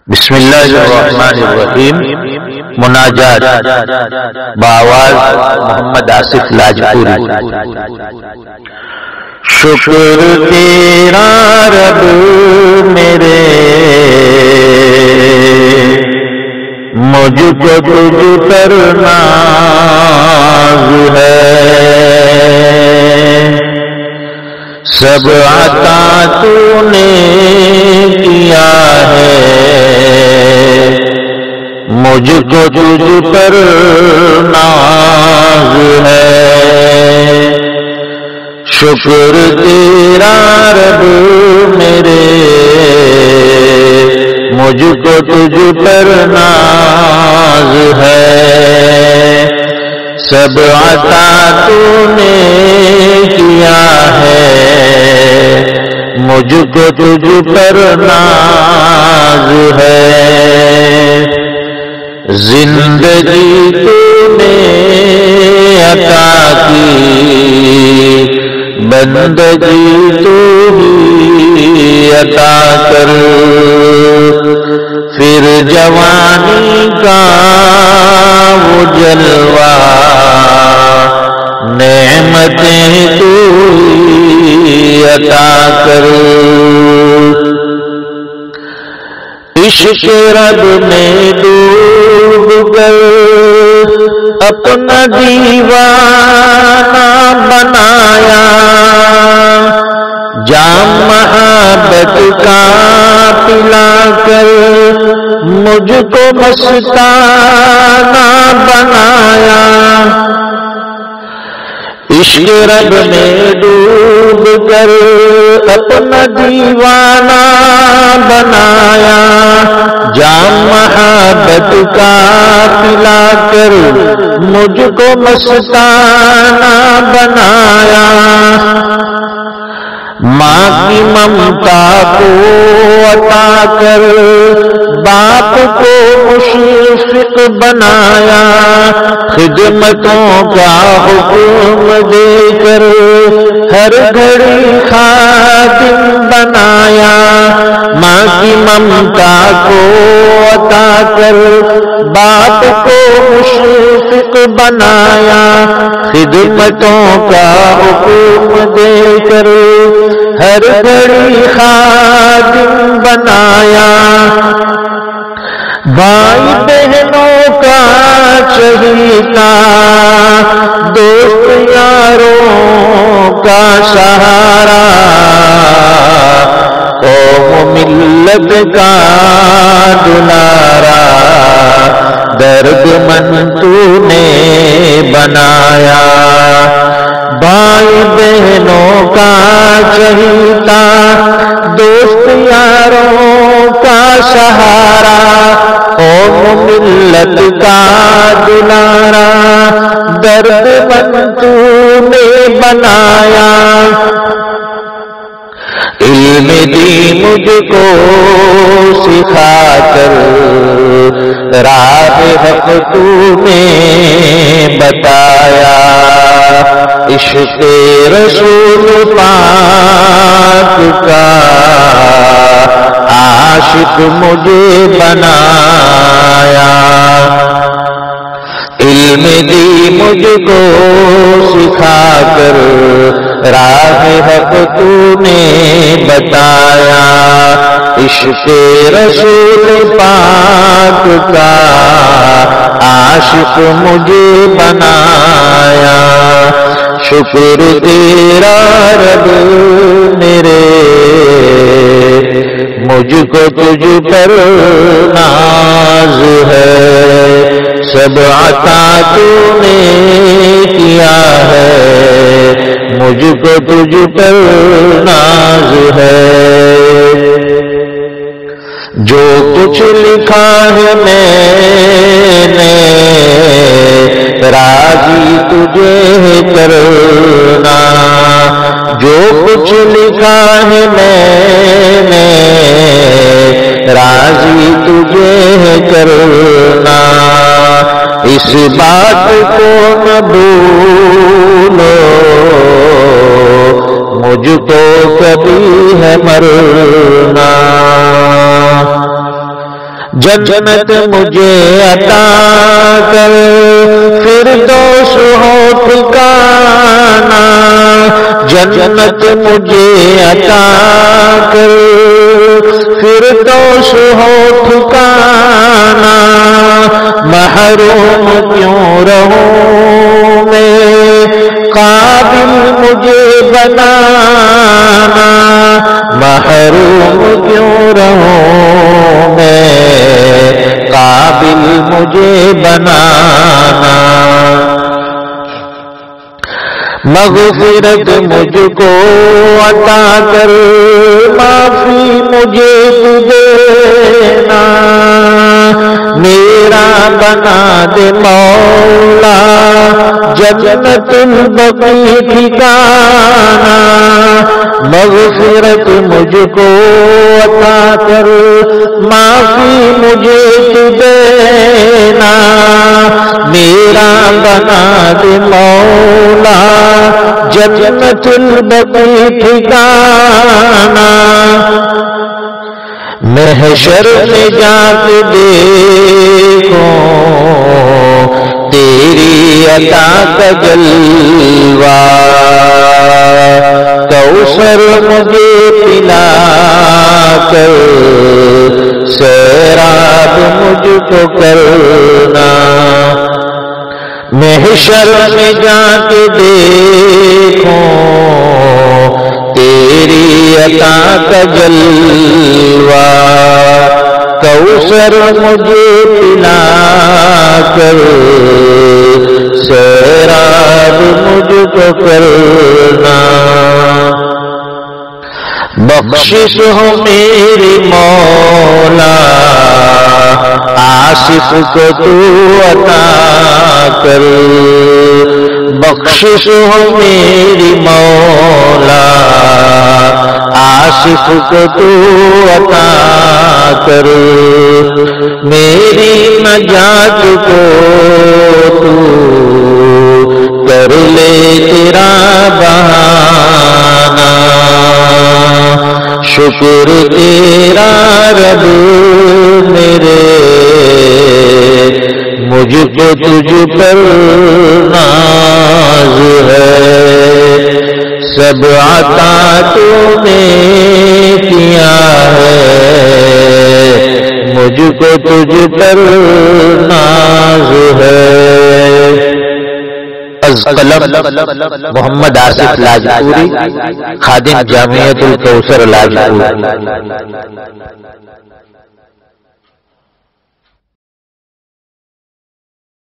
بسم اللہ الرحمن الرحیم۔ مناجات بآواز محمد آصف لاجپوری۔ شکر تیرا رب میرے، مجھ کو تجھ پر ناز ہے، سب عطا تو نے کیا ہے، مجھ کو تجھ پر ناز ہے۔ شکر تیرا رب میرے، مجھ کو تجھ پر ناز ہے، سب عطا تو نے کیا ہے، مجھ کو تجھ پر ناز ہے۔ زندگی تو نے عطا کی، بندگی تو ہی عطا کر، پھر جوانی کا وہ جلوہ، نعمتیں تو ہی عطا کر۔ عشق رب میں ڈوب کر اپنا دیوانہ بنایا، جام محبت کا پلا کر مجھ کو مستانہ بنایا۔ عشق رب میں ڈوب کر اپنا دیوانہ بنایا، جام محبت کا پلا کر مجھ کو مستانہ بنایا۔ ماں کی ممتا کو عطا کر باپ کو مشفق بنایا، خدمتوں کا حکم دے کر ہر گھڑی خادم بنایا۔ ماں کی ممتا کو عطا کر باپ کو مشفق بنایا، خدمتوں کا حکم دے کر ہر گھڑی خادم بنایا۔ بھائی بہنوں کا چہیتا، دوست یاروں کا سہارا، قوم ملت کا دلارا، درد مند تو نے بنایا۔ بھائی بہنوں کا چہیتا، دوست یاروں کا سہارا، قوم ملت کا دلارا، درد مند تو نے بنایا۔ علم دی مجھ کو سکھا کر، راہ حق تو نے بتایا، عشق رسول پاک کا عاشق مجھے بنایا۔ علم دی مجھ کو سکھا کر، راہ حق تو نے بتایا، عشق رسول پاک کا عاشق مجھے بنایا۔ شکر تیرا رب میرے، مجھ کو تجھ پر ناز ہے، سب عطا تو نے کیا ہے، مجھ کو تجھ پر ناز ہے۔ جو کچھ لکھا ہے میں نے، راضی تجھے کرنا، جو کچھ لکھا ہے میں نے، راضی تجھے کرنا، اس بات کو نہ بھولو، مجھ کو کبھی ہے مرنا۔ جنت مجھے عطا کر فردوس ہو ٹھکانہ، جنت مجھے عطا کر فردوس ہو ٹھکانہ، محروم کیوں رہوں میں قابل مجھے بنانا، محروم کیوں رہوں میں قابل مجھے بنانا، مغفرت مجھ کو عطا کر معافی مجھے تو دینا، میرا بنا دے مولا جنت البقیع ٹھکانہ، مغفرت مجھ کو عطا کر معافی مجھے تو دینا، میرا بنا دے مولا جنت البقیع ٹھکانہ، محشر میں جا کے دیکھوں تیری عطا کا جلوہ، کوثر مجھے پلا کر سیراب مجھ کو کرنا، محشر میں جا کے دیکھوں تیری عطا کا جلوہ، کوثر مجھے پلا کر سیراب مجھ کو کرنا، بخشش ہو میری مولا آصف کو تو عطا کر، بخشش ہو میری مولا آصف کو تو عطا کر، میری نجات کو تو کر لے تیرا بہانہ، شکر تیرا رب میرے مجھ کو تجھ پر ناز ہے، سب عطا تو نے کیا ہے مجھ کو تجھ پر ناز ہے۔ قلم محمد آصف لاجپوری، خادم جامعۃ الکوثر لاجپور۔